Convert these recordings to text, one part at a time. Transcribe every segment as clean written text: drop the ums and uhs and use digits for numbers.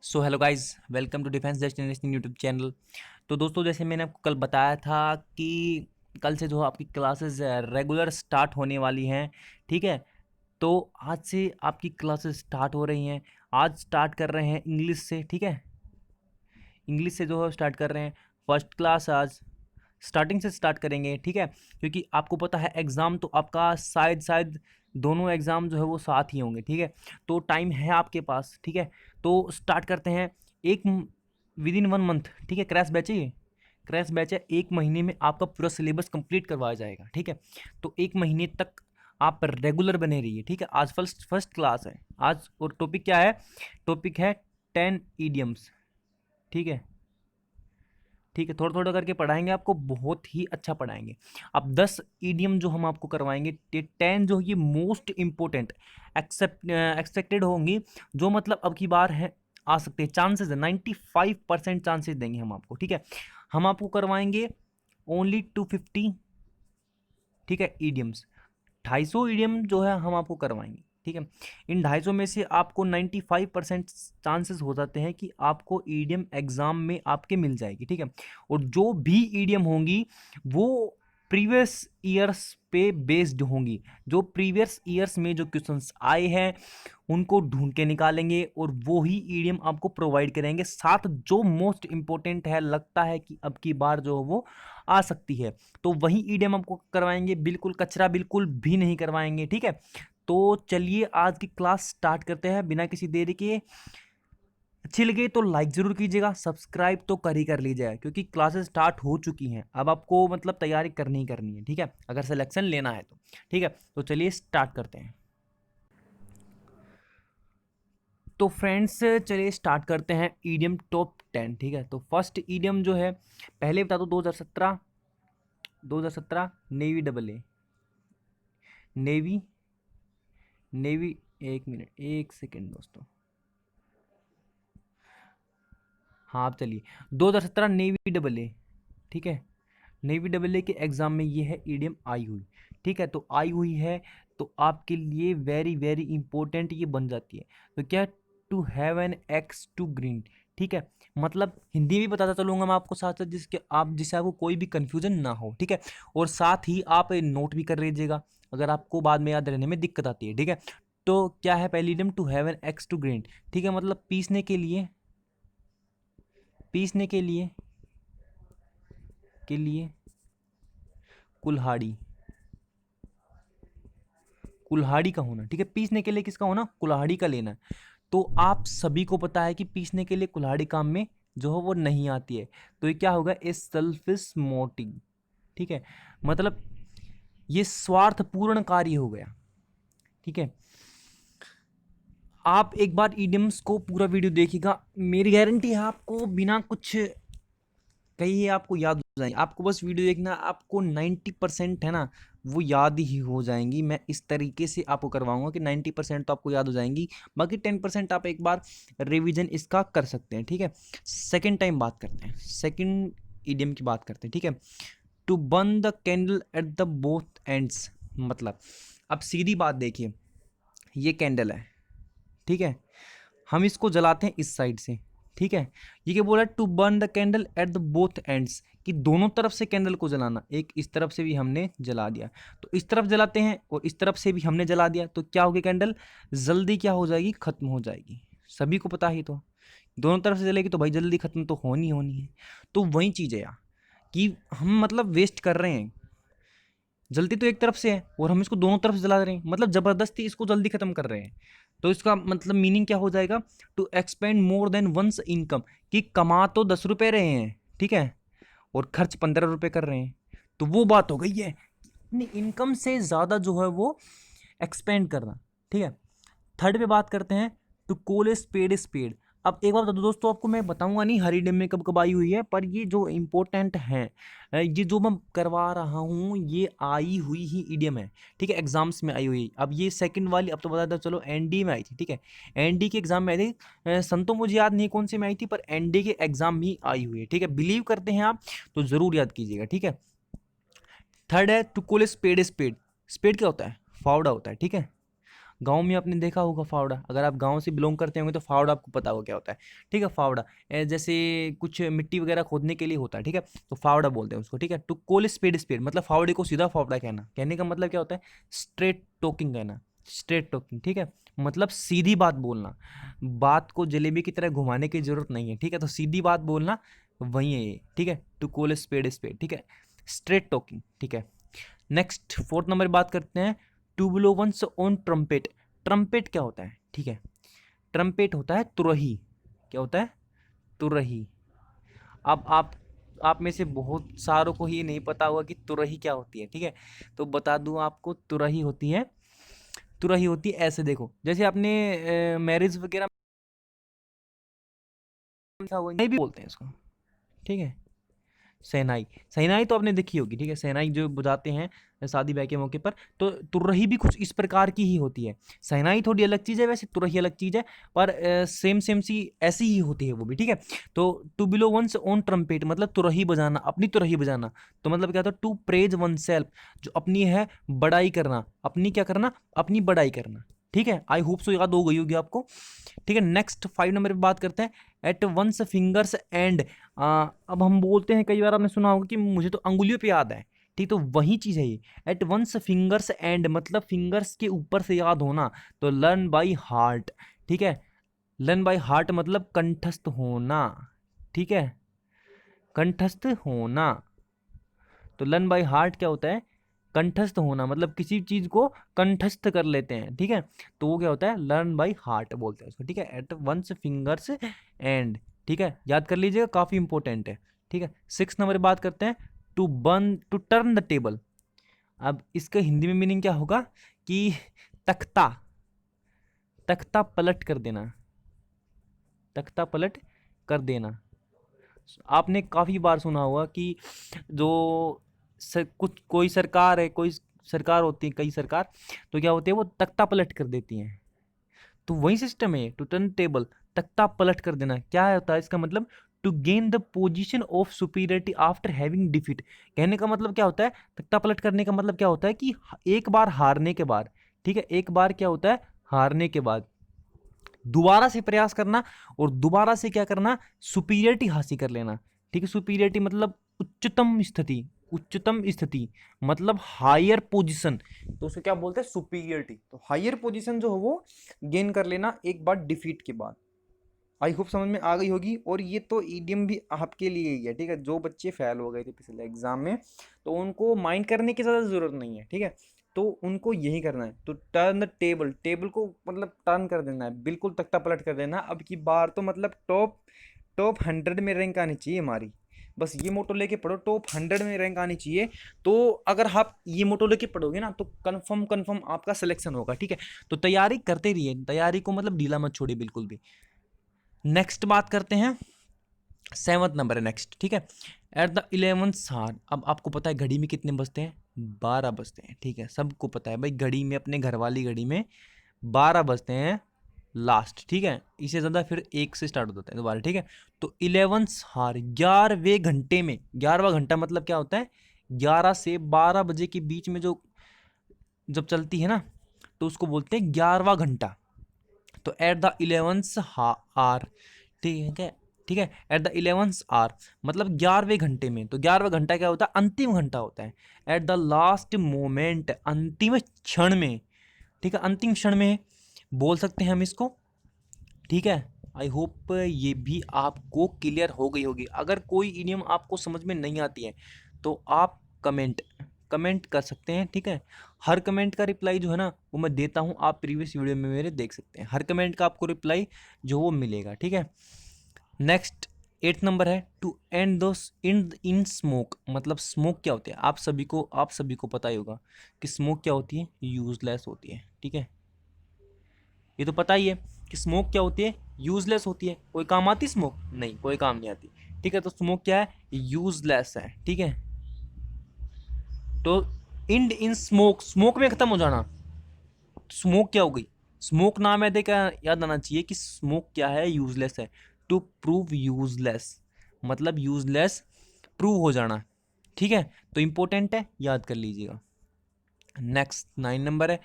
So hello guys, welcome to defence destination YouTube channel. तो दोस्तों, जैसे मैंने आपको कल बताया था कि कल से जो आपकी क्लासेस रेगुलर स्टार्ट होने वाली हैं। ठीक है, तो आज से आपकी क्लासेस स्टार्ट हो रही हैं। आज स्टार्ट कर रहे हैं इंग्लिश से। ठीक है, इंग्लिश से जो है स्टार्ट कर रहे हैं। फर्स्ट क्लास आज स्टार्टिंग से स्टार्ट करेंगे। ठीक है, क्योंकि आपको पता है एग्ज़ाम तो आपका शायद दोनों एग्ज़ाम जो है वो साथ ही होंगे। ठीक है, तो टाइम है आपके पास। ठीक है, तो स्टार्ट करते हैं। एक विद इन 1 मंथ। ठीक है, क्रैश बैच है ये, क्रैश बैच है। 1 महीने में आपका पूरा सिलेबस कंप्लीट करवाया जाएगा। ठीक है, तो 1 महीने तक आप रेगुलर बने रहिए। ठीक है, आज फर्स्ट फर्स्ट क्लास है आज। और टॉपिक क्या है? टॉपिक है 10 ईडियम्स। ठीक है, ठीक है, थोड़ा थोड़ा करके पढ़ाएंगे आपको, बहुत ही अच्छा पढ़ाएंगे। अब 10 ईडियम जो हम आपको करवाएंगे, 10 जो ये मोस्ट इम्पोर्टेंट एक्सपेक्टेड होंगी, जो मतलब अब की बार है आ सकते हैं। चांसेस है 95% चांसेस देंगे हम आपको। ठीक है, हम आपको करवाएंगे ओनली 250। ठीक है, ईडियम्स 250 ईडियम जो है हम आपको करवाएंगे। ठीक है, इन 250 में से आपको 95% चांसेस हो जाते हैं कि आपको ईडियम एग्जाम में आपके मिल जाएगी। ठीक है, और जो भी ईडियम होंगी वो प्रीवियस ईयर्स पे बेस्ड होंगी। जो प्रीवियस ईयर्स में जो क्वेश्चंस आए हैं उनको ढूंढ के निकालेंगे और वो ही ईडियम आपको प्रोवाइड करेंगे। साथ जो मोस्ट इंपॉर्टेंट है, लगता है कि अब की बार जो वो आ सकती है, तो वही ईडियम आपको करवाएंगे। बिल्कुल कचरा बिल्कुल भी नहीं करवाएंगे। ठीक है, तो चलिए आज की क्लास स्टार्ट करते हैं बिना किसी देरी के। अच्छी लगे तो लाइक जरूर कीजिएगा, सब्सक्राइब तो कर लीजिएगा, क्योंकि क्लासेस स्टार्ट हो चुकी हैं। अब आपको मतलब तैयारी करनी ही करनी है। ठीक है, अगर सिलेक्शन लेना है तो। ठीक है, तो चलिए स्टार्ट करते हैं। तो फ्रेंड्स चलिए स्टार्ट करते हैं ईडियम टॉप 10। ठीक है, तो फर्स्ट ईडियम जो है, पहले बता दो 2017 navy double A, navy navy. एक मिनट, एक सेकेंड दोस्तों। हाँ, आप चलिए 2017 नेवी डबल ए। ठीक है, नेवी डबल ए के एग्ज़ाम में ये है ईडियम आई हुई। ठीक है, तो आई हुई है तो आपके लिए वेरी वेरी इंपॉर्टेंट ये बन जाती है। तो क्या? To have an axe to grind. ठीक है, मतलब हिंदी भी बताता चलूंगा मैं आपको साथ साथ, जिससे आपको कोई भी कन्फ्यूजन ना हो। ठीक है, और साथ ही आप नोट भी कर लीजिएगा अगर आपको बाद में याद रहने में दिक्कत आती है। ठीक है, तो क्या है पहली idiom? To have an axe to grind. ठीक है, मतलब पीसने के लिए, पीसने के लिए कुल्हाड़ी, कुल्हाड़ी का होना। ठीक है, पीसने के लिए किसका होना? कुल्हाड़ी का लेना। तो आप सभी को पता है कि पीसने के लिए कुल्हाड़ी काम में जो है वो नहीं आती है। तो ये क्या होगा? ए सेल्फिश मोटिव। ठीक है, मतलब ये स्वार्थपूर्ण कार्य हो गया। ठीक है, आप एक बार ईडियम्स को पूरा वीडियो देखिएगा, मेरी गारंटी है आपको बिना कुछ कहिए आपको याद हो जाएंगे। आपको बस वीडियो देखना, आपको 90% है ना वो याद ही हो जाएंगी। मैं इस तरीके से आपको करवाऊंगा कि 90% तो आपको याद हो जाएंगी, बाकी 10% आप एक बार रिवीजन इसका कर सकते हैं। ठीक है, सेकेंड टाइम बात करते हैं, सेकेंड ईडियम की बात करते हैं। ठीक है, to burn the candle at the both ends. मतलब अब सीधी बात देखिए, ये कैंडल है। ठीक है, हम इसको जलाते हैं इस साइड से। ठीक है, ये क्या बोला? To burn the candle at the both ends, कि दोनों तरफ से कैंडल को जलाना। एक इस तरफ से भी हमने जला दिया, तो इस तरफ जलाते हैं और इस तरफ से भी हमने जला दिया, तो क्या होगी? कैंडल जल्दी क्या हो जाएगी? खत्म हो जाएगी। सभी को पता ही, तो दोनों तरफ से जलेगी तो भाई जल्दी खत्म तो होनी होनी है। तो वही चीज़ है यार, कि हम मतलब वेस्ट कर रहे हैं। जलती तो एक तरफ से है और हम इसको दोनों तरफ से जला रहे हैं, मतलब ज़बरदस्ती इसको जल्दी ख़त्म कर रहे हैं। तो इसका मतलब मीनिंग क्या हो जाएगा? To expend more than one's income, कि कमा तो 10 रुपये रहे हैं, ठीक है, और खर्च 15 रुपये कर रहे हैं। तो वो बात हो गई है, अपनी इनकम से ज़्यादा जो है वो एक्सपेंड करना। ठीक है, थर्ड पे बात करते हैं, to call a spade a spade. अब एक बात बता दो दोस्तों, आपको मैं बताऊंगा नहीं हर ईडियम में कब कब आई हुई है, पर ये जो इम्पोर्टेंट है, ये जो मैं करवा रहा हूँ ये आई हुई ही ईडियम है। ठीक है, एग्जाम्स में आई हुई। अब ये सेकंड वाली अब तो बता दो, चलो एनडी में आई थी। ठीक है, एनडी के एग्जाम में आई थी, संतों मुझे याद नहीं कौन से में आई थी, पर एनडी के एग्जाम में आई हुई है। ठीक है, बिलीव करते हैं आप तो ज़रूर याद कीजिएगा। ठीक है, थर्ड है to call a spade a spade. Spade क्या होता है? फावड़ा होता है। ठीक है, गांव में आपने देखा होगा फावड़ा, अगर आप गांव से बिलोंग करते होंगे तो फावड़ा आपको पता होगा क्या होता है, ठीक है। फावड़ा जैसे कुछ मिट्टी वगैरह खोदने के लिए होता है, ठीक है, तो फावड़ा बोलते हैं उसको, ठीक है। टू कॉल स्पेड स्पेड, मतलब फावड़े को सीधा फावड़ा कहना, कहने का मतलब क्या होता है, स्ट्रेट टॉकिंग कहना, स्ट्रेट टॉकिंग, ठीक है, मतलब सीधी बात बोलना, बात को जलेबी की तरह घुमाने की जरूरत नहीं है, ठीक है, तो सीधी बात बोलना वही है ये, ठीक है, टू कॉल स्पेड स्पेड, ठीक है, स्ट्रेट टॉकिंग, ठीक है। नेक्स्ट 4th नंबर बात करते हैं, to blow one's own trumpet. Trumpet क्या होता है, ठीक है, ट्रम्पेट होता है तुरही, क्या होता है, तुरही। अब आप में से बहुत सारों को ही नहीं पता होगा कि तुरही क्या होती है, ठीक है, तो बता दूं आपको, तुरही होती है, तुरही होती है ऐसे, देखो जैसे आपने मैरिज वगैरह नहीं भी बोलते हैं इसको, ठीक है, शहनाई, शहनाई तो आपने देखी होगी, ठीक है, शहनाई जो बजाते हैं शादी ब्याह के मौके पर, तो तुरही भी कुछ इस प्रकार की ही होती है। शहनाई थोड़ी अलग चीज़ है वैसे, तुरही अलग चीज़ है, पर सेम सेम सी ऐसी ही होती है वो भी, ठीक है। तो to blow one's own trumpet मतलब तुरही बजाना, अपनी तुरही बजाना, तो मतलब क्या होता है, टू प्रेज वन सेल्फ, जो अपनी है बड़ाई करना, अपनी क्या करना, अपनी बड़ाई करना, ठीक है। आई होप सो याद हो गई होगी आपको, ठीक है। नेक्स्ट 5 नंबर पे बात करते हैं, एट वंस फिंगर्स एंड। अब हम बोलते हैं, कई बार आपने सुना होगा कि मुझे तो अंगुलियों पे याद है, ठीक, तो वही चीज़ है ये, एट वंस फिंगर्स एंड मतलब फिंगर्स के ऊपर से याद होना, तो लर्न बाई हार्ट, ठीक है, लर्न बाई हार्ट मतलब कंठस्थ होना, ठीक है, कंठस्थ होना, तो लर्न बाई हार्ट क्या होता है, कंठस्थ होना, मतलब किसी चीज को कंठस्थ कर लेते हैं, ठीक है, तो वो क्या होता है, लर्न बाई हार्ट बोलते हैं उसको, ठीक है, एट वंस फिंगर्स एंड, ठीक है, याद कर लीजिएगा, काफी इंपॉर्टेंट है, ठीक है। 6 नंबर बात करते हैं, टू टर्न द टेबल। अब इसका हिंदी में मीनिंग क्या होगा कि तख्ता, तख्ता पलट कर देना, तख्ता पलट कर देना। आपने काफी बार सुना होगा कि जो कुछ कोई सरकार है, कोई सरकार होती है, कई सरकार, तो क्या होती है, वो तख्ता पलट कर देती हैं, तो वही सिस्टम है टू टर्न टेबल, तख्ता पलट कर देना। क्या होता है इसका मतलब, to gain the position of superiority after having defeat. कहने का मतलब क्या होता है, तख्ता पलट करने का मतलब क्या होता है कि एक बार हारने के बाद, ठीक है, एक बार क्या होता है, हारने के बाद दोबारा से प्रयास करना, और दोबारा से क्या करना, सुपीरियरिटी हासिल कर लेना, ठीक है। सुपीरियरिटी मतलब उच्चतम स्थिति, उच्चतम स्थिति मतलब हायर पोजीशन, तो उसे क्या बोलते हैं, सुपीरियरिटी। तो हायर पोजीशन जो है वो गेन कर लेना एक बार डिफीट के बाद। आई होप समझ में आ गई होगी, और ये तो ईडीएम भी आपके लिए ही है, ठीक है, जो बच्चे फेल हो गए थे पिछले एग्जाम में, तो उनको माइंड करने की ज़्यादा ज़रूरत नहीं है, ठीक है, तो उनको यही करना है, तो टर्न द टेबल, टेबल को मतलब टर्न कर देना है, बिल्कुल तख्ता पलट कर देना। अब की बार तो मतलब टॉप टॉप 100 में रैंक आनी चाहिए हमारी, बस ये मोटो लेके पढ़ो, टॉप 100 में रैंक आनी चाहिए। तो अगर आप ये मोटो लेके पढ़ोगे ना, तो कन्फर्म कन्फर्म आपका सिलेक्शन होगा, ठीक है। तो तैयारी करते रहिए, तैयारी को मतलब ढीला मत छोड़िए बिल्कुल भी। नेक्स्ट बात करते हैं, 7th नंबर है नेक्स्ट, ठीक है, एट द 11th हार। अब आपको पता है घड़ी में कितने बजते हैं, 12 बजते हैं, ठीक है, सबको पता है भाई, घड़ी में, अपने घर वाली घड़ी में 12 बजते हैं लास्ट, ठीक है, इससे ज़्यादा फिर 1 से स्टार्ट होता है दोबारा, ठीक है। तो 11th हार 11वें घंटे में, 11वां घंटा मतलब क्या होता है, 11 से 12 बजे के बीच में जो जब चलती है ना, तो उसको बोलते हैं 11वां घंटा। तो एट द 11th आर, ठीक है, ठीक है, एट द 11th आर मतलब 11वें घंटे में, तो 11वां घंटा क्या होता है, अंतिम घंटा होता है, एट द लास्ट मोमेंट अंतिम क्षण में, ठीक है, अंतिम क्षण में बोल सकते हैं हम इसको, ठीक है। आई होप ये भी आपको क्लियर हो गई होगी। अगर कोई इडियम आपको समझ में नहीं आती है तो आप कमेंट कमेंट कर सकते हैं, ठीक है। हर कमेंट का रिप्लाई जो है ना वो मैं देता हूँ, आप प्रीवियस वीडियो में मेरे देख सकते हैं, हर कमेंट का आपको रिप्लाई जो वो मिलेगा, ठीक है। नेक्स्ट 8th नंबर है, to end those in smoke. मतलब स्मोक क्या होती है, आप सभी को पता ही होगा कि स्मोक क्या होती है, यूजलेस होती है, ठीक है, ये तो पता ही है कि स्मोक क्या होती है, यूजलेस होती है। कोई काम आती स्मोक, नहीं, कोई काम नहीं आती, ठीक है। तो स्मोक क्या है, यूजलेस है, ठीक है। तो इंड इन स्मोक, स्मोक में खत्म हो जाना, स्मोक क्या हो गई, स्मोक नाम है देखा, याद आना चाहिए कि स्मोक क्या है, यूजलेस है। टू प्रूव यूजलेस मतलब यूजलेस प्रूव हो जाना, ठीक है, तो इंपॉर्टेंट है, याद कर लीजिएगा। नेक्स्ट 9 नंबर है,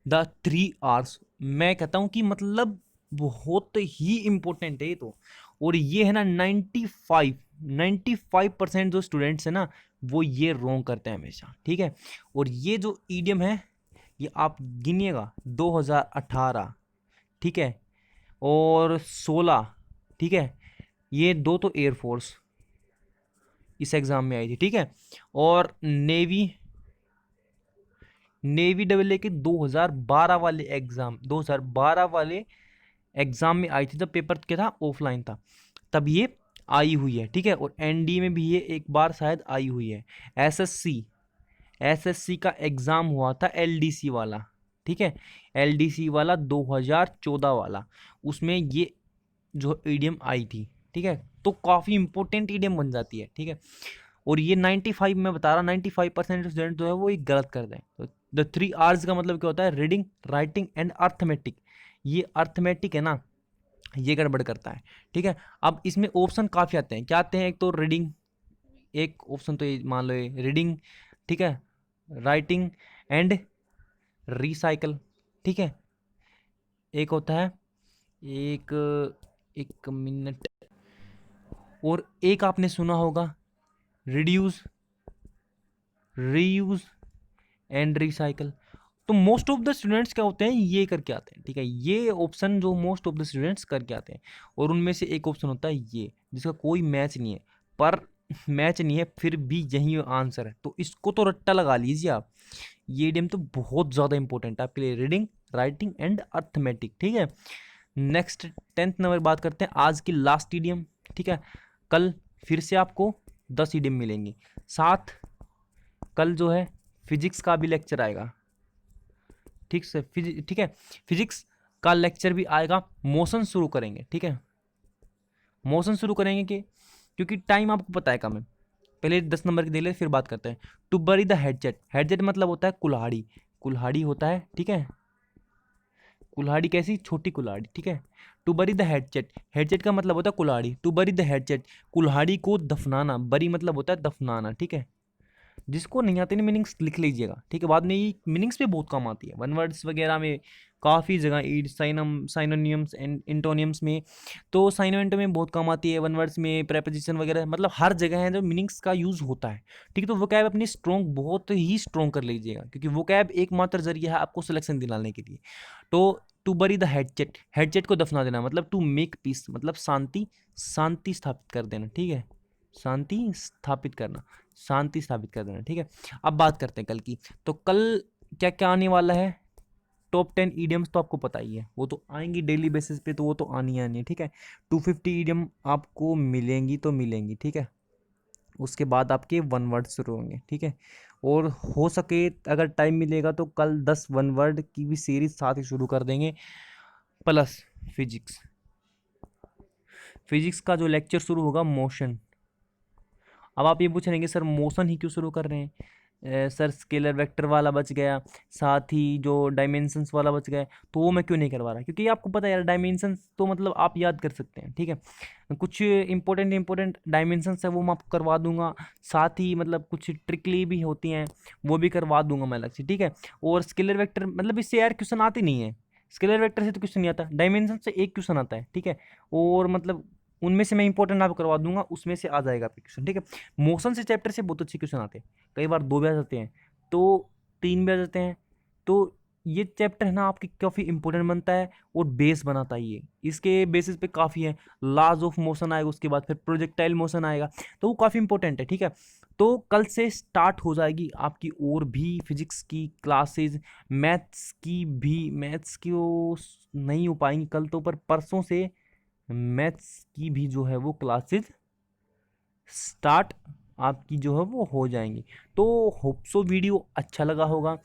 द 3 आवर्स। मैं कहता हूँ कि मतलब बहुत ही इम्पोर्टेंट है ये तो। और ये है ना 95% जो स्टूडेंट्स है ना वो ये रॉन्ग करते हैं हमेशा, ठीक है। और ये जो ईडियम है ये आप गिनिएगा 2018, ठीक है, और 16, ठीक है, ये दो तो एयरफोर्स इस एग्ज़ाम में आई थी, ठीक है। और नेवी नेवी डबल ए के 2012 वाले एग्ज़ाम, 2012 वाले एग्ज़ाम में आई थी जब पेपर क्या था, ऑफलाइन था, तब ये आई हुई है, ठीक है। और एनडी में भी ये एक बार शायद आई हुई है। एसएससी एसएससी का एग्ज़ाम हुआ था एलडीसी वाला, ठीक है, एलडीसी वाला 2014 वाला, उसमें ये जो ईडीएम आई थी, ठीक है। तो काफ़ी इंपॉर्टेंट ईडीएम बन जाती है, ठीक है। और ये 95, मैं बता रहा 95% स्टूडेंट जो है वो ये गलत कर दें। तो द 3 आवर्स का मतलब क्या होता है, रीडिंग, राइटिंग एंड अर्थमेटिक। ये अर्थमेटिक है ना, ये गड़बड़ करता है, ठीक है। अब इसमें ऑप्शन काफ़ी आते हैं, क्या आते हैं, एक तो रीडिंग, एक ऑप्शन तो ये मान लो, ये रीडिंग, ठीक है, राइटिंग एंड रिसाइकल, ठीक है। एक होता है, एक एक मिनट, और एक आपने सुना होगा रिड्यूस, रीयूज एंड रिसाइकल। तो मोस्ट ऑफ द स्टूडेंट्स क्या होते हैं, ये करके आते हैं, ठीक है। ये ऑप्शन जो मोस्ट ऑफ द स्टूडेंट्स करके आते हैं, और उनमें से एक ऑप्शन होता है ये जिसका कोई मैच नहीं है, पर मैच नहीं है फिर भी यही आंसर है, तो इसको तो रट्टा लगा लीजिए आप। ये इडियम तो बहुत ज़्यादा इंपॉर्टेंट है आपके लिए, रीडिंग, राइटिंग एंड अर्थमेटिक, ठीक है। नेक्स्ट 10th नंबर बात करते हैं आज की लास्ट इडियम, ठीक है। कल फिर से आपको 10 इडियम मिलेंगी, साथ कल जो है फिजिक्स का भी लेक्चर आएगा, ठीक से, ठीक है, फिजिक्स का लेक्चर भी आएगा। मोशन शुरू करेंगे, ठीक है, मोशन शुरू करेंगे कि क्योंकि टाइम आपको पता है कम है, पहले 10 नंबर की दे ले फिर बात करते हैं। टू बरी द हेडजेट, हेडजेट मतलब होता है कुल्हाड़ी, कुल्हाड़ी होता है, ठीक है, कुल्हाड़ी कैसी, छोटी कुल्हाड़ी, ठीक है। टू बरी द हेडजेट, हेडजेट का मतलब होता है कुल्हाड़ी, टू बरी द हेडजेट, कुल्हाड़ी को दफनाना, बरी मतलब होता है दफनाना, ठीक है। जिसको नहीं आते नहीं मीनिंग्स लिख लीजिएगा, ठीक है, बाद में ये मीनिंग्स पे बहुत काम आती है, वन वर्ड्स वगैरह में काफ़ी जगह, साइनोनियम्स एंड इंटोनियम्स में, तो साइनोमेंटो में बहुत काम आती है, वन वर्ड्स में प्रेपोजिशन वगैरह, मतलब हर जगह है जो मीनिंग्स का यूज़ होता है, ठीक है। तो वोकैब अपनी स्ट्रॉन्ग, बहुत ही स्ट्रॉन्ग कर लीजिएगा, क्योंकि वोकैब एकमात्र जरिया है आपको सिलेक्शन दिलाने के लिए। तो टू बरी द हेडजेट, हेडजेट को दफना देना मतलब टू मेक पीस, मतलब शांति, शांति स्थापित कर देना, ठीक है, शांति स्थापित करना, शांति स्थापित कर देना, ठीक है। अब बात करते हैं कल की, तो कल क्या क्या आने वाला है, टॉप 10 ईडियम्स तो आपको पता ही है, वो तो आएंगी डेली बेसिस पे, तो वो तो आनी आनी है, ठीक है। 250 ईडियम आपको मिलेंगी तो मिलेंगी, ठीक है। उसके बाद आपके वन वर्ड शुरू होंगे, ठीक है। और हो सके अगर टाइम मिलेगा तो कल 10 वन वर्ड की भी सीरीज साथ ही शुरू कर देंगे, प्लस फिजिक्स, फिजिक्स का जो लेक्चर शुरू होगा मोशन। अब आप ये पूछ रहे हैं कि सर मोशन ही क्यों शुरू कर रहे हैं, सर स्केलर वेक्टर वाला बच गया, साथ ही जो डायमेंशंस वाला बच गया, तो वो मैं क्यों नहीं करवा रहा, क्योंकि आपको पता है यार डायमेंशंस तो मतलब आप याद कर सकते हैं, ठीक है। कुछ इंपॉर्टेंट डायमेंशंस है वो मैं आपको करवा दूंगा, साथ ही मतलब कुछ ट्रिकली भी होती हैं वो भी करवा दूंगा मैं अलग से, ठीक है। और स्केलर वेक्टर मतलब इससे यार क्वेश्चन आते नहीं है, स्केलर वेक्टर से तो क्वेश्चन नहीं आता, डायमेंशन से एक क्वेश्चन आता है, ठीक है। और मतलब उनमें से मैं इंपॉर्टेंट आपको करवा दूंगा, उसमें से आ जाएगा आपके क्वेश्चन, ठीक है। मोशन से चैप्टर से बहुत अच्छे क्वेश्चन आते हैं, कई बार 2 भी आ जाते हैं, तो 3 भी आ जाते हैं, तो ये चैप्टर है ना आपकी काफ़ी इंपॉर्टेंट बनता है और बेस बनाता है ये, इसके बेसिस पे काफ़ी है। लॉज ऑफ मोशन आएगा, उसके बाद फिर प्रोजेक्टाइल मोशन आएगा, तो वो काफ़ी इंपॉर्टेंट है, ठीक है। तो कल से स्टार्ट हो जाएगी आपकी और भी फिजिक्स की क्लासेज, मैथ्स की भी, मैथ्स की वो नहीं हो पाएंगी कल तो, पर परसों से मैथ्स की भी जो है वो क्लासेज स्टार्ट आपकी जो है वो हो जाएंगी। तो होप सो वीडियो अच्छा लगा होगा,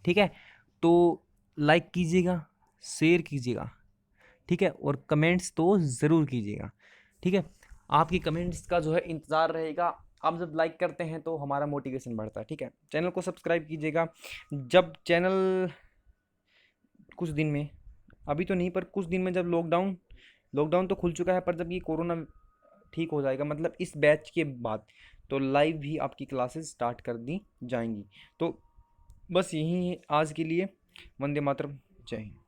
ठीक है। तो लाइक कीजिएगा, शेयर कीजिएगा, ठीक है, और कमेंट्स तो ज़रूर कीजिएगा, ठीक है। आपकी कमेंट्स का जो है इंतज़ार रहेगा, आप जब लाइक करते हैं तो हमारा मोटिवेशन बढ़ता है, ठीक है। चैनल को सब्सक्राइब कीजिएगा, जब चैनल कुछ दिन में, अभी तो नहीं पर कुछ दिन में, जब लॉकडाउन, लॉकडाउन तो खुल चुका है, पर जब ये कोरोना ठीक हो जाएगा मतलब इस बैच के बाद, तो लाइव भी आपकी क्लासेस स्टार्ट कर दी जाएंगी। तो बस यही है आज के लिए, वंदे मातरम। जय हिंद।